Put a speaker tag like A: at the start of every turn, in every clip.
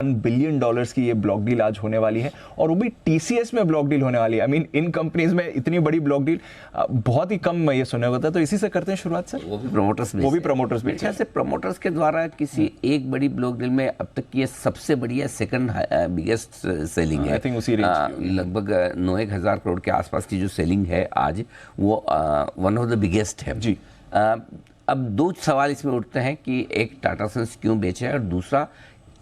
A: $1 billion की ये block deal आज होने वाली है, और वो भी TCS में ब्लॉक डील होने वाली है। आई मीन इन कंपनीज में इतनी बड़ी ब्लॉक डील बहुत ही कम ये सुना होता है। तो इसी से करते हैं शुरुआत सर।
B: वो भी प्रमोटर्स
A: भी
B: से प्रमोटर्स के द्वारा किसी एक बड़ी ब्लॉक डील में अब तक की ये सबसे बड़ी है, सेकंड बिगेस्ट सेलिंग है।
A: आई थिंक उसी रेंज
B: लगभग 9,000 करोड़ के आसपास की जो सेलिंग है आज, वो वन ऑफ द बिगेस्ट है
A: जी।
B: अब दो सवाल इसमें उठते हैं कि एक टाटा सन्स क्यों बेचे है, और दूसरा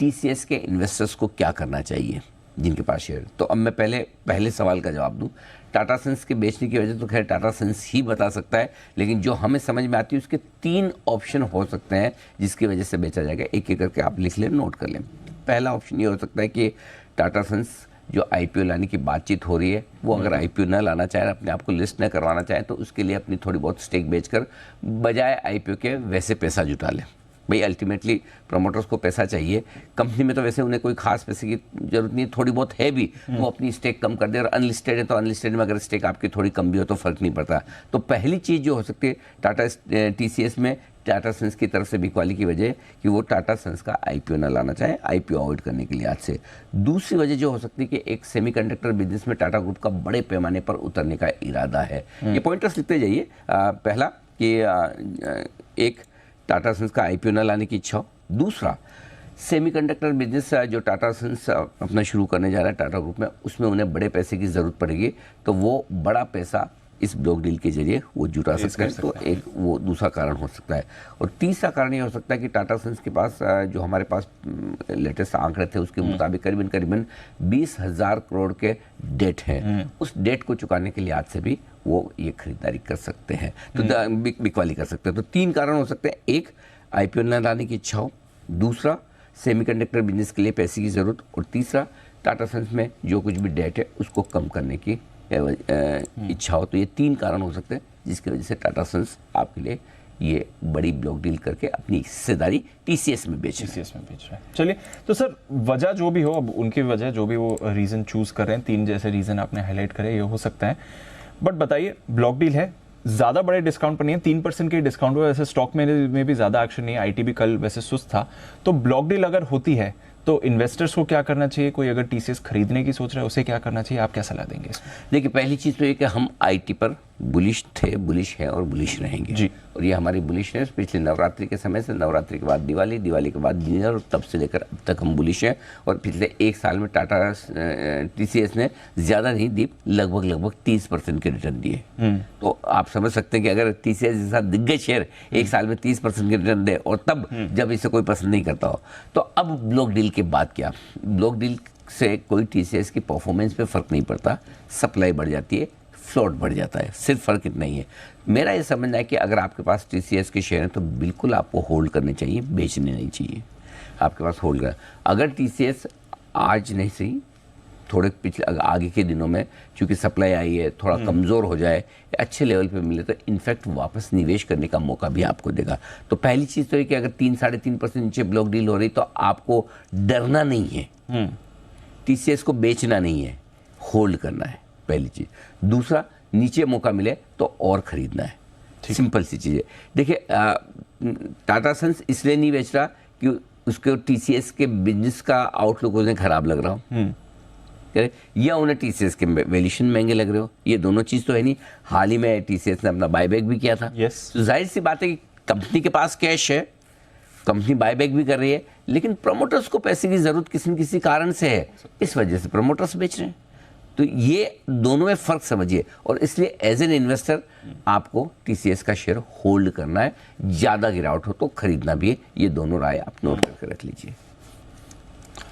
B: TCS के इन्वेस्टर्स को क्या करना चाहिए जिनके पास शेयर। तो अब मैं पहले सवाल का जवाब दूं। टाटा सन्स के बेचने की वजह तो खैर टाटा सन्स ही बता सकता है, लेकिन जो हमें समझ में आती है उसके 3 ऑप्शन हो सकते हैं जिसकी वजह से बेचा जाएगा। एक एक करके आप लिख लें, नोट कर लें। पहला ऑप्शन ये हो सकता है कि टाटा सन्स जो IPO लाने की बातचीत हो रही है, वो अगर IPO न लाना चाहे, अपने आप को लिस्ट न करवाना चाहे, तो उसके लिए अपनी थोड़ी बहुत स्टेक बेचकर बजाय IPO के वैसे पैसा जुटा लें। भाई अल्टीमेटली प्रमोटर्स को पैसा चाहिए, कंपनी में तो वैसे उन्हें कोई खास पैसे की जरूरत नहीं है, थोड़ी बहुत है भी, वो अपनी स्टेक कम कर दे। और अनलिस्टेड है तो अनलिस्टेड में अगर स्टेक आपकी थोड़ी कम भी हो तो फर्क नहीं पड़ता। तो पहली चीज़ जो हो सकती है TCS में टाटा सन्स की तरफ से बिकवाली की वजह कि वो टाटा सन्स का IPO ना लाना चाहे, IPO अवॉइड करने के लिए आज से। दूसरी वजह जो हो सकती है कि एक सेमीकंडक्टर बिजनेस में टाटा ग्रुप का बड़े पैमाने पर उतरने का इरादा है। ये पॉइंटर्स लिखते जाइए। पहला कि एक टाटा सन्स का IPO न लाने की इच्छा हो। दूसरा, सेमीकंडक्टर बिजनेस जो टाटा सन्स अपना शुरू करने जा रहा है टाटा ग्रुप में, उसमें उन्हें बड़े पैसे की ज़रूरत पड़ेगी, तो वो बड़ा पैसा इस ब्लॉक डील के जरिए वो जुटा सकते हैं। तो एक वो दूसरा कारण हो सकता है। और तीसरा कारण ये हो सकता है कि टाटा सन्स के पास जो हमारे पास लेटेस्ट आंकड़े थे उसके मुताबिक करीबन 20,000 करोड़ के डेट हैं। उस डेट को चुकाने के लिए आज से भी वो ये खरीदारी कर सकते हैं, तो बिकवाली कर सकते हैं। तो 3 कारण हो सकते हैं। एक, IPO न लाने की इच्छा हो। दूसरा, सेमीकंडक्टर बिजनेस के लिए पैसे की ज़रूरत। और तीसरा, टाटा सन्स में जो कुछ भी डेट है उसको कम करने की इच्छा हो। तो ये 3 कारण हो सकते हैं जिसकी वजह से टाटा सन्स आपके लिए ये बड़ी ब्लॉक डील करके अपनी हिस्सेदारी TCS में बेच रहे हैं।
A: चलिए, तो सर वजह जो भी हो, अब उनकी वजह जो भी वो रीज़न चूज़ कर रहे हैं, 3 जैसे रीज़न आपने हाईलाइट करे, ये हो सकता है। बट बताइए, ब्लॉक डील है, ज़्यादा बड़े डिस्काउंट पर नहीं है, 3% के डिस्काउंट पर। वैसे स्टॉक में भी ज़्यादा एक्शन नहीं है, IT भी कल वैसे सुस्त था। तो ब्लॉक डील अगर होती है तो इन्वेस्टर्स को क्या करना चाहिए? कोई अगर TCS खरीदने की सोच रहा है उसे क्या करना चाहिए? आप क्या सलाह देंगे इसमें?
B: देखिए, पहली चीज़ तो ये कि हम IT पर बुलिश हैं और बुलिश रहेंगे
A: जी।
B: और ये हमारी बुलिशनेस पिछले नवरात्रि के समय से, नवरात्रि के बाद दिवाली, दिवाली के बाद न्यू ईयर, और तब से लेकर अब तक हम बुलिश हैं। और पिछले 1 साल में टाटा TCS ने ज़्यादा नहीं दी, लगभग 30% के रिटर्न दिए। तो आप समझ सकते हैं कि अगर TCS जैसा दिग्गज शेयर 1 साल में 30% के रिटर्न दे, और तब जब इसे कोई पसंद नहीं करता हो, तो अब ब्लॉक डील के बाद क्या? ब्लॉक डील से कोई TCS की परफॉर्मेंस पे फ़र्क नहीं पड़ता, सप्लाई बढ़ जाती है, फ्लोट बढ़ जाता है, सिर्फ फ़र्क इतना ही है। मेरा ये समझना है कि अगर आपके पास TCS के शेयर हैं तो बिल्कुल आपको होल्ड करने चाहिए, बेचने नहीं चाहिए। आपके पास होल्ड कर, अगर TCS आज नहीं सही, थोड़े पिछले आगे के दिनों में चूँकि सप्लाई आई है, थोड़ा कमज़ोर हो जाए, अच्छे लेवल पे मिले, तो इनफैक्ट वापस निवेश करने का मौका भी आपको देगा। तो पहली चीज़ तो ये कि अगर 3-3.5% नीचे ब्लॉक डील हो रही तो आपको डरना नहीं है, TCS को बेचना नहीं है, होल्ड करना है, पहली चीज़। दूसरा, नीचे मौका मिले तो और ख़रीदना है, सिंपल सी चीज़ है। देखिए, टाटा सन्स इसलिए नहीं बेच रहा कि उसके TCS के बिजनेस का आउटलुक उन्हें ख़राब लग रहा हो, या उन्हें TCS के वैल्यूएशन महंगे लग रहे हो, ये दोनों चीज़ तो है नहीं। हाल ही में TCS ने अपना बायबैक भी किया था। तो जाहिर सी बात है कि कंपनी के पास कैश है, कंपनी बायबैक भी कर रही है, लेकिन प्रमोटर्स को पैसे की ज़रूरत किसी न किसी कारण से है, इस वजह से प्रमोटर्स बेच रहे हैं। तो ये दोनों में फ़र्क समझिए, और इसलिए एज एन इन्वेस्टर आपको TCS का शेयर होल्ड करना है। ज़्यादा गिरावट हो तो खरीदना भी है, ये दोनों राय आप नोट करके रख लीजिए।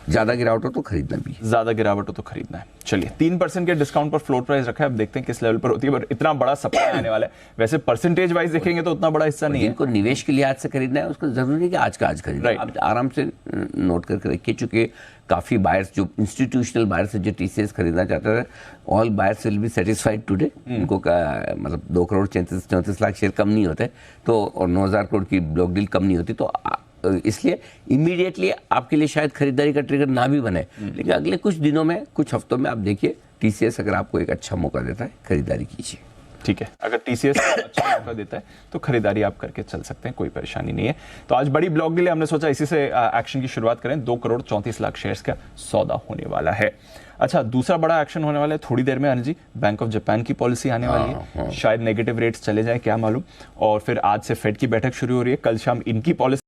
B: ज़्यादा गिरावट हो तो खरीदना भी है,
A: ज़्यादा गिरावट हो तो खरीदना है। चलिए, 3% के डिस्काउंट पर फ्लोट प्राइस रखा है, अब देखते हैं किस लेवल पर होती है। पर इतना बड़ा सप्लाई आने वाला है, वैसे परसेंटेज वाइज देखेंगे तो उतना बड़ा हिस्सा नहीं है।
B: जिनको निवेश के लिहाज से खरीदना है उसको ज़रूरी है कि आज का आज खरीदना है। आप आराम से नोट करके रखिए, चूँकि काफ़ी बायर्स जो इंस्टीट्यूशनल बायर्स जो TCS खरीदना चाहते थे, all buyers will be satisfied today. उनको मतलब 2 करोड़ 34 लाख शेयर कम नहीं होते, तो और 9,000 करोड़ की ब्लॉक डील कम नहीं होती, तो इसलिए इमीडिएटली आपके लिए शायद खरीदारी का ट्रिगर ना भी बने, लेकिन अगले कुछ दिनों में, कुछ हफ्तों में आप देखिए TCS अगर आपको एक अच्छा मौका देता है, खरीदारी कीजिए।
A: ठीक है, अगर टीसीएस अच्छा मौका देता है तो खरीदारी आप करके चल सकते हैं, कोई परेशानी नहीं है। तो आज बड़ी ब्लॉक डील है, हमने सोचा इसी से एक्शन की शुरुआत करें। 2,34,00,000 शेयर्स का सौदा होने वाला है। अच्छा, दूसरा बड़ा एक्शन होने वाला है थोड़ी देर में Anil ji, bank of Japan की पॉलिसी आने वाली है, शायद नेगेटिव रेट्स चले जाए क्या मालूम, और फिर आज से फेड की बैठक शुरू हो रही है, कल शाम इनकी पॉलिसी